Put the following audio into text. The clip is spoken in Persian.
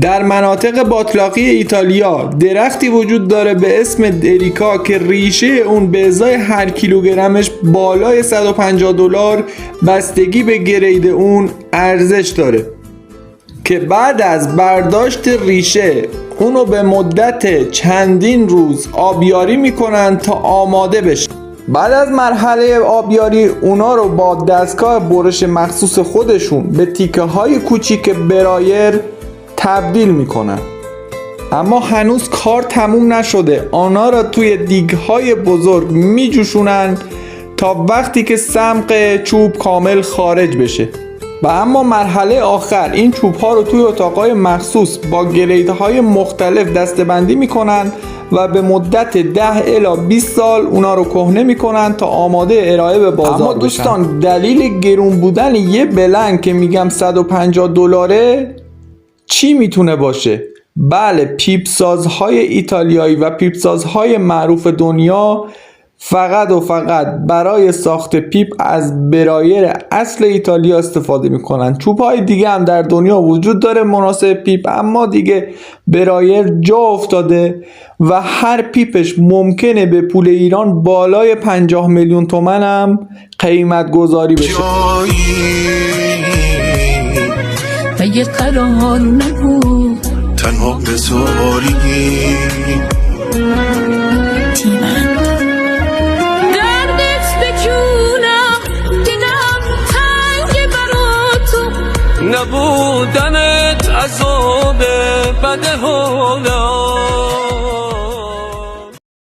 در مناطق باتلاقی ایتالیا درختی وجود داره به اسم دریکا که ریشه اون به ازای هر کیلوگرمش بالای $150 بستگی به گرید اون ارزش داره که بعد از برداشت ریشه اونو به مدت چندین روز آبیاری میکنن تا آماده بشه. بعد از مرحله آبیاری اونا رو با دستگاه برش مخصوص خودشون به تیکه های کوچیک برایر تبدیل میکنن. اما هنوز کار تموم نشده. آنها را توی دیگهای بزرگ میجوشونن تا وقتی که سمق چوب کامل خارج بشه. و اما مرحله آخر این چوب ها رو توی اتاقای مخصوص با گریدهای مختلف دسته‌بندی میکنن و به مدت 10 الی 20 سال اونا رو کهنه میکنن تا آماده ارائه به بازار بشن. اما دوستان دلیل گرون بودن یه بلنگ که میگم $150 چی میتونه باشه؟ بله، پیپسازهای ایتالیایی و پیپسازهای معروف دنیا فقط و فقط برای ساخت پیپ از برایر اصل ایتالیا استفاده میکنن. چوب‌های دیگه هم در دنیا وجود داره مناسب پیپ، اما دیگه برایر جا افتاده و هر پیپش ممکنه به پول ایران بالای 50 میلیون تومان هم قیمت گذاری بشه. مگه قرار نبود تنها بذاری نبودنت عذاب بده حالا